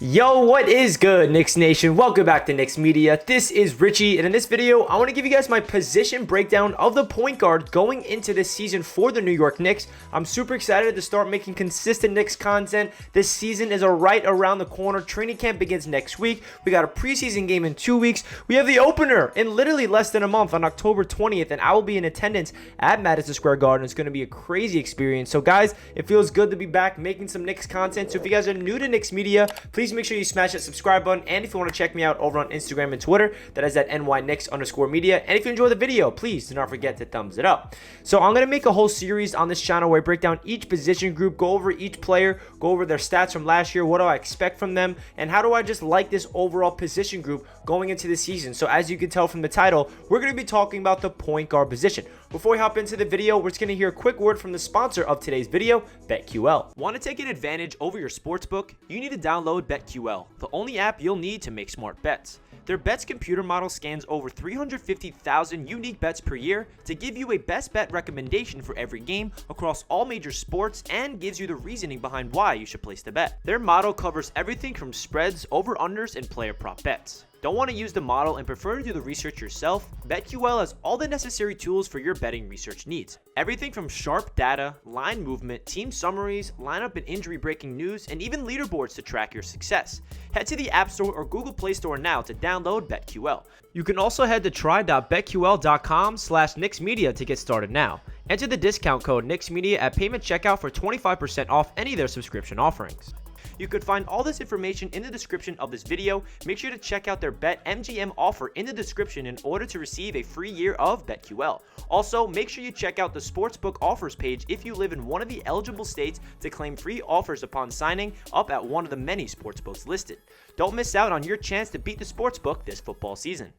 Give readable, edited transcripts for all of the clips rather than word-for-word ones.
Yo, what is good, Knicks Nation? Welcome back to Knicks Media. This is Richie, and in this video, I want to give you guys my position breakdown of the point guard going into this season for the New York Knicks. I'm super excited to start making consistent Knicks content. This season is right around the corner. Training camp begins next week. We got a preseason game in 2 weeks. We have the opener in literally less than a month on October 20th, and I will be in attendance at Madison Square Garden. It's going to be a crazy experience. So, guys, it feels good to be back making some Knicks content. So, if you guys are new to Knicks Media, please make sure you smash that subscribe button, and if you want to check me out over on Instagram and Twitter, that is at NYKnicks_media. And if you enjoy the video, please do not forget to thumbs it up. So I'm going to make a whole series on this channel where I break down each position group, go over each player, go over their stats from last year, what do I expect from them, and how do I just like this overall position group going into the season. So as you can tell from the title, we're going to be talking about the point guard position. Before we hop into the video, we're just going to hear a quick word from the sponsor of today's video, BetQL. Want to take an advantage over your sportsbook? You need to download BetQL, the only app you'll need to make smart bets. Their bets computer model scans over 350,000 unique bets per year to give you a best bet recommendation for every game across all major sports and gives you the reasoning behind why you should place the bet. Their model covers everything from spreads, over-unders, and player prop bets. Don't want to use the model and prefer to do the research yourself? BetQL has all the necessary tools for your betting research needs. Everything from sharp data, line movement, team summaries, lineup and injury breaking news, and even leaderboards to track your success. Head to the App Store or Google Play Store now to download BetQL. You can also head to try.betql.com/KnicksMedia to get started now. Enter the discount code KnicksMedia at payment checkout for 25% off any of their subscription offerings. You could find all this information in the description of this video. Make sure to check out their BetMGM offer in the description in order to receive a free year of BetQL. Also, make sure you check out the Sportsbook offers page if you live in one of the eligible states to claim free offers upon signing up at one of the many sportsbooks listed. Don't miss out on your chance to beat the sportsbook this football season.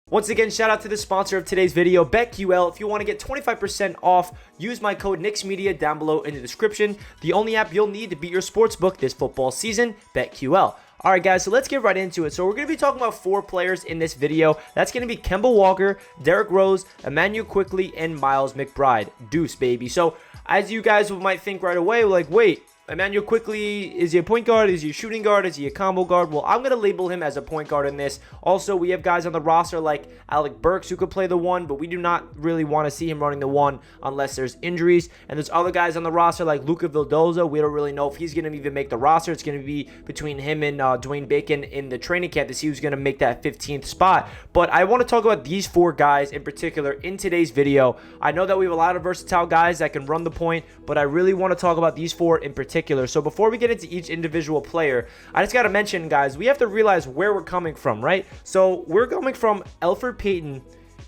Once again, shout out to the sponsor of today's video, BetQL. If you want to get 25% off, use my code KnicksMedia down below in the description. The only app you'll need to beat your sportsbook this football season, BetQL. Alright guys, so let's get right into it. So we're going to be talking about 4 players in this video. That's going to be Kemba Walker, Derrick Rose, Immanuel Quickley, and Miles McBride. Deuce, baby. So as you guys might think right away, like, wait, Immanuel Quickley, is he a point guard? Is he a shooting guard? Is he a combo guard? Well, I'm going to label him as a point guard in this. Also, we have guys on the roster like Alec Burks who could play the 1, but we do not really want to see him running the 1 unless there's injuries. And there's other guys on the roster like Luka Vildoza. We don't really know if he's going to even make the roster. It's going to be between him and Dwayne Bacon in the training camp to see who's going to make that 15th spot. But I want to talk about these 4 guys in particular in today's video. I know that we have a lot of versatile guys that can run the point, but I really want to talk about these 4 in particular. So before we get into each individual player, I just got to mention, guys, we have to realize where we're coming from, right? So we're coming from Elfrid Payton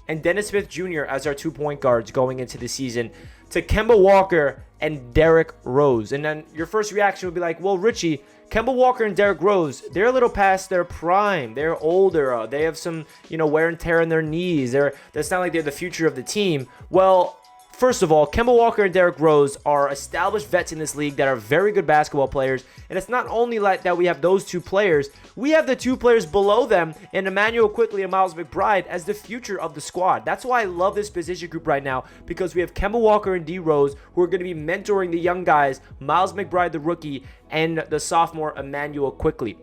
and Dennis Smith Jr. as our 2 point guards going into the season to Kemba Walker and Derrick Rose. And then your first reaction would be like, well, Richie, Kemba Walker and Derrick Rose, they're a little past their prime. They're older. They have some, wear and tear in their knees. That's not like they're the future of the team. Well, first of all, Kemba Walker and Derrick Rose are established vets in this league that are very good basketball players. And it's not only like that we have those 2 players, we have the 2 players below them in Immanuel Quickley and Miles McBride as the future of the squad. That's why I love this position group right now, because we have Kemba Walker and D Rose who are going to be mentoring the young guys, Miles McBride, the rookie, and the sophomore Immanuel Quickley.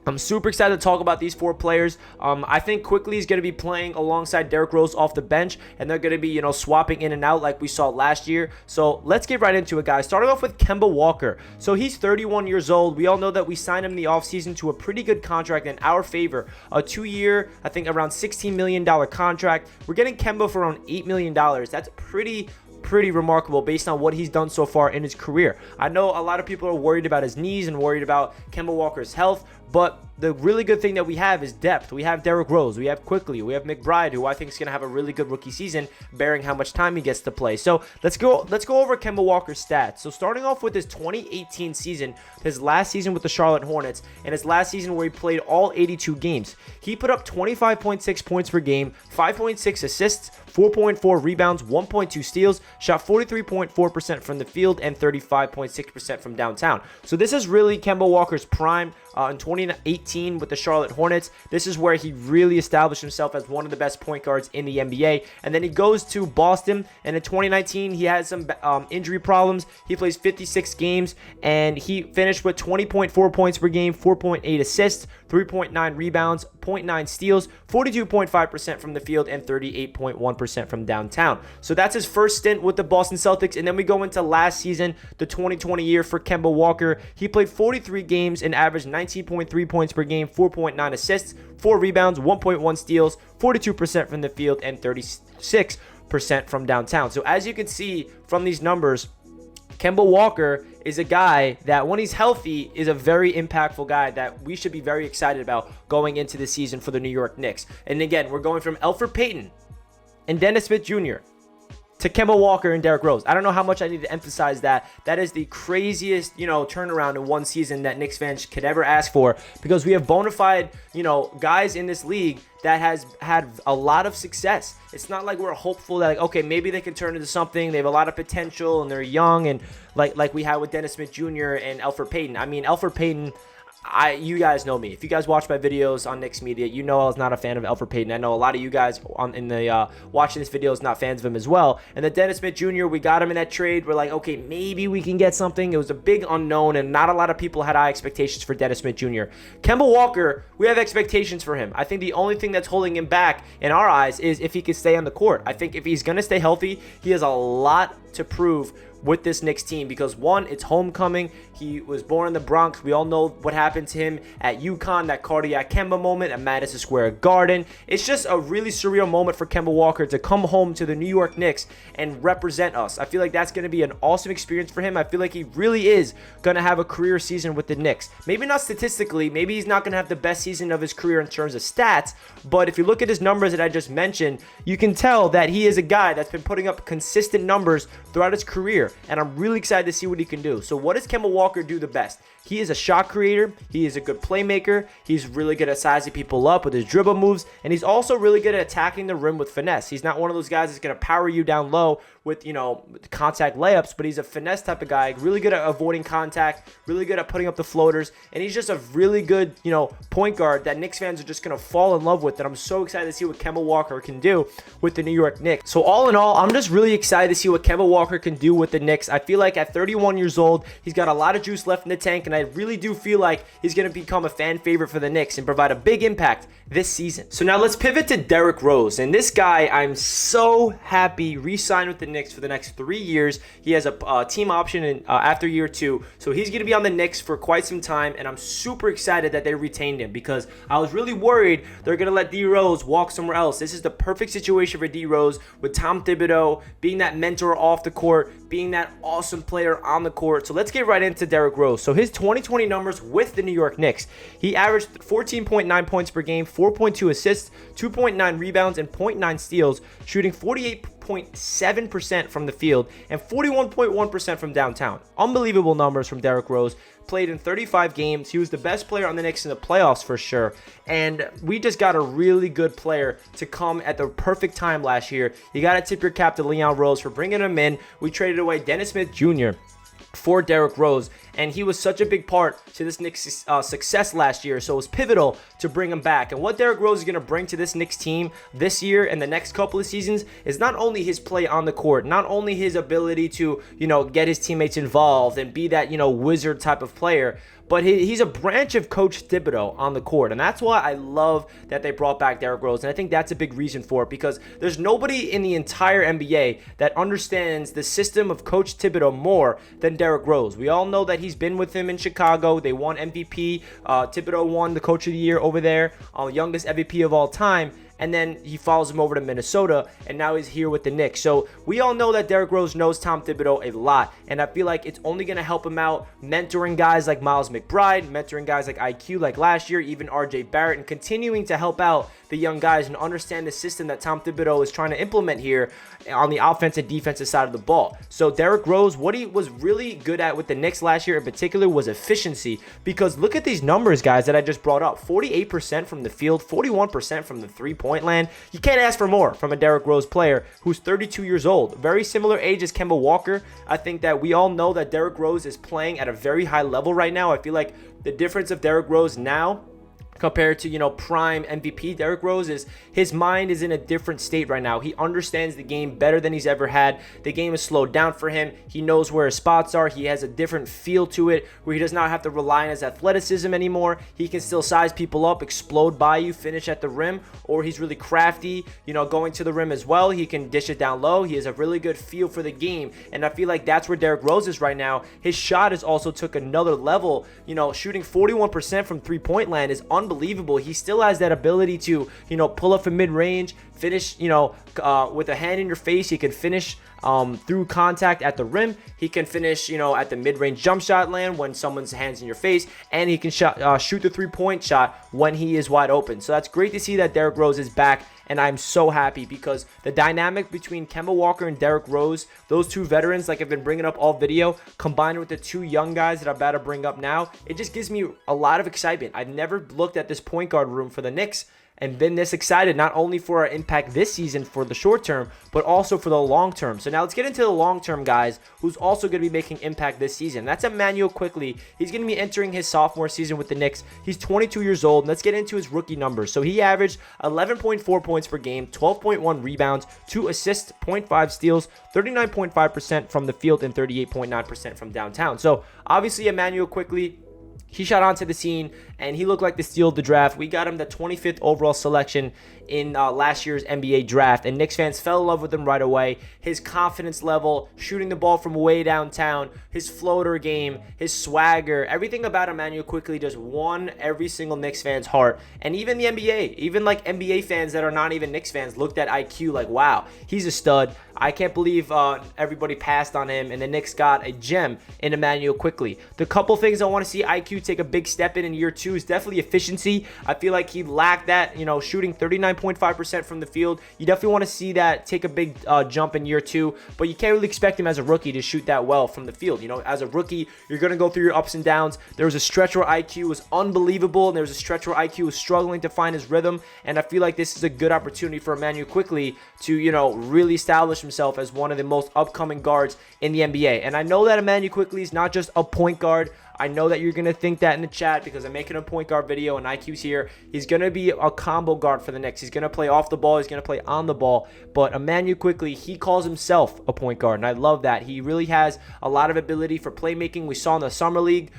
I'm super excited to talk about these 4 players. I think Quickley is going to be playing alongside Derrick Rose off the bench, and they're going to be, swapping in and out like we saw last year. So let's get right into it, guys. Starting off with Kemba Walker. So he's 31 years old. We all know that we signed him in the offseason to a pretty good contract in our favor. A 2-year, I think around $16 million contract. We're getting Kemba for around $8 million. That's pretty remarkable based on what he's done so far in his career. I know a lot of people are worried about his knees and worried about Kemba Walker's health, but the really good thing that we have is depth. We have Derrick Rose, we have Quickley, we have McBride, who I think is going to have a really good rookie season, bearing how much time he gets to play. So let's go over Kemba Walker's stats. So starting off with his 2018 season, his last season with the Charlotte Hornets, and his last season where he played all 82 games, he put up 25.6 points per game, 5.6 assists, 4.4 rebounds, 1.2 steals, shot 43.4% from the field, and 35.6% from downtown. So this is really Kemba Walker's prime. in 2018 with the Charlotte Hornets. This is where he really established himself as one of the best point guards in the NBA. And then he goes to Boston, and in 2019 he had some injury problems. He plays 56 games, and he finished with 20.4 points per game, 4.8 assists, 3.9 rebounds, 0.9 steals, 42.5% from the field, and 38.1% from downtown. So that's his first stint with the Boston Celtics. And then we go into last season, the 2020 year for Kemba Walker. He played 43 games and averaged 19.3 points per game, 4.9 assists, 4 rebounds, 1.1 steals, 42% from the field, and 36% from downtown. So as you can see from these numbers, Kemba Walker is a guy that, when he's healthy, is a very impactful guy that we should be very excited about going into the season for the New York Knicks. And again, we're going from Elfrid Payton and Dennis Smith Jr. to Kemba Walker and Derrick Rose. I don't know how much I need to emphasize that. That is the craziest, turnaround in one season that Knicks fans could ever ask for, because we have bona fide, guys in this league that has had a lot of success. It's not like we're hopeful that, okay, maybe they can turn into something. They have a lot of potential and they're young, and like we had with Dennis Smith Jr. and Elfrid Payton. I mean, Elfrid Payton, you guys know me. If you guys watch my videos on Knicks Media, you know I was not a fan of Elfrid Payton. I know a lot of you guys watching this video is not fans of him as well. And the Dennis Smith Jr., we got him in that trade. We're like, okay, maybe we can get something. It was a big unknown, and not a lot of people had high expectations for Dennis Smith Jr. Kemba Walker, we have expectations for him. I think the only thing that's holding him back in our eyes is if he can stay on the court. I think if he's going to stay healthy, he has a lot to prove with this Knicks team, because one, it's homecoming. He was born in the Bronx. We all know what happened to him at UConn, that cardiac Kemba moment at Madison Square Garden. It's just a really surreal moment for Kemba Walker to come home to the New York Knicks and represent us. I feel like that's going to be an awesome experience for him. I feel like he really is going to have a career season with the Knicks. Maybe not statistically. Maybe he's not going to have the best season of his career in terms of stats, but if you look at his numbers that I just mentioned, you can tell that he is a guy that's been putting up consistent numbers throughout his career, and I'm really excited to see what he can do. So what does Kemba Walker do the best? He is a shot creator. He is a good playmaker. He's really good at sizing people up with his dribble moves, and he's also really good at attacking the rim with finesse. He's not one of those guys that's going to power you down low with, contact layups, but he's a finesse type of guy, really good at avoiding contact, really good at putting up the floaters, and he's just a really good, point guard that Knicks fans are just going to fall in love with, and I'm so excited to see what Kemba Walker can do with the New York Knicks. So all in all, I'm just really excited to see what Kemba Walker can do with the Knicks. I feel like at 31 years old, he's got a lot of juice left in the tank, and I really do feel like he's going to become a fan favorite for the Knicks and provide a big impact this season. So now let's pivot to Derrick Rose, and this guy, I'm so happy, re-signed with the Knicks for the next 3 years. He has a team option after year 2, so he's going to be on the Knicks for quite some time, and I'm super excited that they retained him, because I was really worried they're going to let D Rose walk somewhere else. This is the perfect situation for D Rose, with Tom Thibodeau being that mentor off the court, being that awesome player on the court. So let's get right into Derrick Rose. So his 2020 numbers with the New York Knicks, he averaged 14.9 points per game, 4.2 assists, 2.9 rebounds, and 0.9 steals, shooting 48.7% from the field and 41.1% from downtown. Unbelievable numbers from Derrick Rose. Played in 35 games. He was the best player on the Knicks in the playoffs for sure. And we just got a really good player to come at the perfect time last year. You got to tip your cap to Leon Rose for bringing him in. We traded away Dennis Smith Jr. for Derrick Rose, and he was such a big part to this Knicks success last year, so it was pivotal to bring him back. And what Derrick Rose is going to bring to this Knicks team this year and the next couple of seasons is not only his play on the court, not only his ability to, get his teammates involved and be that, wizard type of player, but he's a branch of Coach Thibodeau on the court, and that's why I love that they brought back Derrick Rose, and I think that's a big reason for it, because there's nobody in the entire NBA that understands the system of Coach Thibodeau more than Derrick Rose. We all know that he's been with him in Chicago. They won MVP. Thibodeau won the Coach of the Year over there, youngest MVP of all time. And then he follows him over to Minnesota, and now he's here with the Knicks. So we all know that Derrick Rose knows Tom Thibodeau a lot, and I feel like it's only going to help him out mentoring guys like Miles McBride, mentoring guys like IQ like last year, even RJ Barrett, and continuing to help out the young guys and understand the system that Tom Thibodeau is trying to implement here on the offensive and defensive side of the ball. So Derrick Rose, what he was really good at with the Knicks last year in particular was efficiency, because look at these numbers, guys, that I just brought up. 48% from the field, 41% from the three-point three-point land. You can't ask for more from a Derrick Rose player who's 32 years old. Very similar age as Kemba Walker. I think that we all know that Derrick Rose is playing at a very high level right now. I feel like the difference of Derrick Rose now compared to, prime MVP Derrick Rose is his mind is in a different state right now. He understands the game better than he's ever had. The game is slowed down for him. He knows where his spots are. He has a different feel to it where he does not have to rely on his athleticism anymore. He can still size people up, explode by you, finish at the rim, or he's really crafty, going to the rim as well. He can dish it down low. He has a really good feel for the game, and I feel like that's where Derrick Rose is right now. His shot has also took another level. Shooting 41% from three-point land is unbelievable. He still has that ability to, pull up from mid-range, finish, with a hand in your face. He can finish through contact at the rim. He can finish, at the mid-range jump shot land when someone's hands in your face, and he can shoot the three-point shot when he is wide open. So that's great to see that Derrick Rose is back, and I'm so happy because the dynamic between Kemba Walker and Derrick Rose, those two veterans, like I've been bringing up all video, combined with the two young guys that I'm about to bring up now, it just gives me a lot of excitement. I've never looked at this point guard room for the Knicks and been this excited, not only for our impact this season for the short term, but also for the long term. So now let's get into the long term guys who's also going to be making impact this season. That's Immanuel Quickley. He's going to be entering his sophomore season with the Knicks. He's 22 years old. Let's get into his rookie numbers. So he averaged 11.4 points per game, 12.1 rebounds, 2 assists, 0.5 steals, 39.5% from the field, and 38.9% from downtown. So obviously Immanuel Quickley, he shot onto the scene, and he looked like the steal of the draft. We got him the 25th overall selection in last year's NBA draft, and Knicks fans fell in love with him right away. His confidence level, shooting the ball from way downtown, his floater game, his swagger, everything about Immanuel Quickley just won every single Knicks fan's heart. And even the NBA, even like NBA fans that are not even Knicks fans, looked at IQ like, wow, he's a stud. I can't believe everybody passed on him, and the Knicks got a gem in Immanuel Quickley. The couple things I want to see IQ take a big step in year 2 is definitely efficiency. I feel like he lacked that, shooting 39.5% from the field. You definitely want to see that take a big jump in year 2, but you can't really expect him as a rookie to shoot that well from the field. As a rookie, you're going to go through your ups and downs. There was a stretch where IQ was unbelievable, and there was a stretch where IQ was struggling to find his rhythm, and I feel like this is a good opportunity for Immanuel Quickley to, really establish himself as one of the most upcoming guards in the NBA. And I know that Immanuel Quickley is not just a point guard. I know that you're going to think that in the chat because I'm making a point guard video and IQ's here. He's going to be a combo guard for the Knicks. He's going to play off the ball. He's going to play on the ball. But Immanuel Quickley, he calls himself a point guard, and I love that. He really has a lot of ability for playmaking. We saw in the Summer League,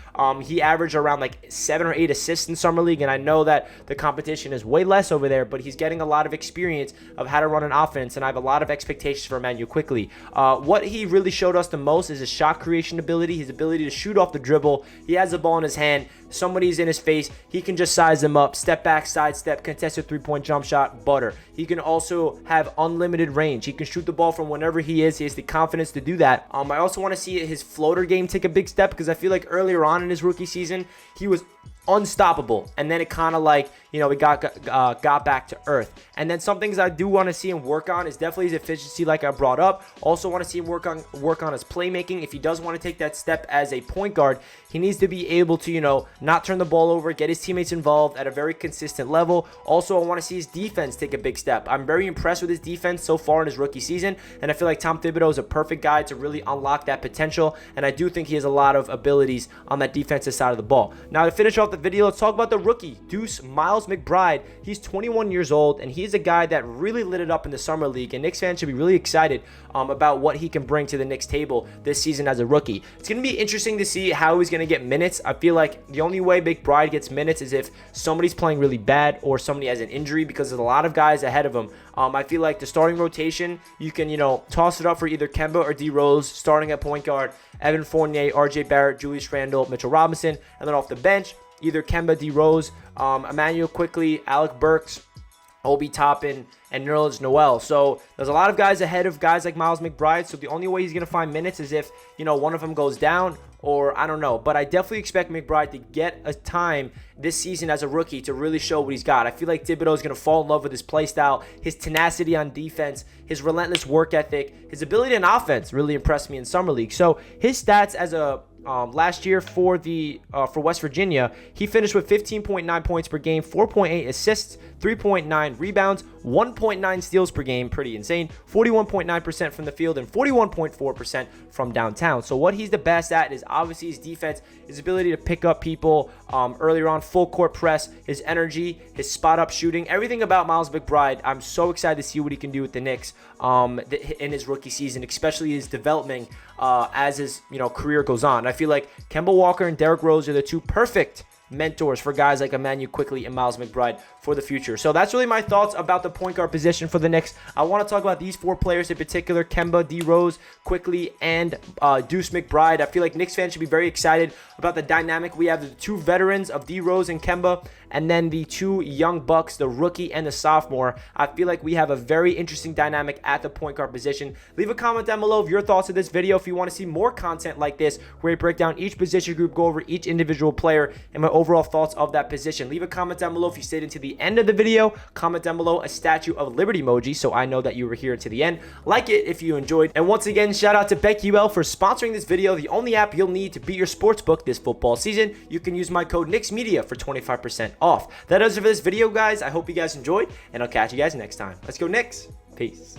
he averaged around like 7 or 8 assists in Summer League, and I know that the competition is way less over there, but he's getting a lot of experience of how to run an offense, and I have a lot of expectations for Immanuel Quickley. What he really showed us the most is his shot creation ability, his ability to shoot off the dribble. He has the ball in his hand. Somebody's in his face. He can just size them up. Step back, sidestep, contested three-point jump shot, butter. He can also have unlimited range. He can shoot the ball from whenever he is. He has the confidence to do that. I also want to see his floater game take a big step because I feel like earlier on in his rookie season, he was unstoppable, and then it kind of like we got back to earth. And then some things I do want to see him work on is definitely his efficiency, like I brought up. Also want to see him work on his playmaking. If he does want to take that step as a point guard, he needs to be able to not turn the ball over, get his teammates involved at a very consistent level. Also, I want to see his defense take a big step. I'm very impressed with his defense so far in his rookie season, and I feel like Tom Thibodeau is a perfect guy to really unlock that potential, and I do think he has a lot of abilities on that defensive side of the ball. Now, to finish off the video, let's talk about the rookie, Deuce Miles McBride. He's 21 years old, and he's a guy that really lit it up in the Summer League, and Knicks fans should be really excited about what he can bring to the Knicks table this season as a rookie. It's going to be interesting to see how he's going to get minutes. I feel like the only way McBride gets minutes is if somebody's playing really bad or somebody has an injury, because there's a lot of guys ahead of him. I feel like the starting rotation, you can, toss it up for either Kemba or D Rose, starting at point guard, Evan Fournier, RJ Barrett, Julius Randle, Mitchell Robinson, and then off the bench, either Kemba, D Rose, Immanuel Quickley, Alec Burks, Obi Toppin, and Nerlens Noel. So there's a lot of guys ahead of guys like Miles McBride. So the only way he's going to find minutes is if, one of them goes down, or I don't know. But I definitely expect McBride to get a time this season as a rookie to really show what he's got. I feel like Thibodeau is going to fall in love with his play style, his tenacity on defense, his relentless work ethic, his ability on offense really impressed me in Summer League. So his stats as a last year for West Virginia, he finished with 15.9 points per game, 4.8 assists, 3.9 rebounds, 1.9 steals per game, pretty insane, 41.9% from the field, and 41.4% from downtown. So what he's the best at is obviously his defense, his ability to pick up people earlier on, full court press, his energy, his spot up shooting, everything about Miles McBride. I'm so excited to see what he can do with the Knicks in his rookie season, especially his development as his career goes on. I feel like Kemba Walker and Derrick Rose are the two perfect mentors for guys like Immanuel Quickley and Miles McBride for the future. So that's really my thoughts about the point guard position for the Knicks. I want to talk about these 4 players in particular: Kemba, D Rose, Quickley, and Deuce McBride. I feel like Knicks fans should be very excited about the dynamic. We have the 2 veterans of D Rose and Kemba, and then the 2 young bucks, the rookie and the sophomore. I feel like we have a very interesting dynamic at the point guard position. Leave a comment down below of your thoughts of this video if you want to see more content like this, where we break down each position group, go over each individual player, and my overall thoughts of that position. Leave a comment down below if you stayed into the end of the video. Comment down below a Statue of Liberty emoji so I know that you were here to the end. Like it if you enjoyed. And once again, shout out to BetQL for sponsoring this video, the only app you'll need to beat your sportsbook this football season. You can use my code KnicksMedia for 25% off. That does it for this video, guys. I hope you guys enjoyed, and I'll catch you guys next time. Let's go Knicks. Peace.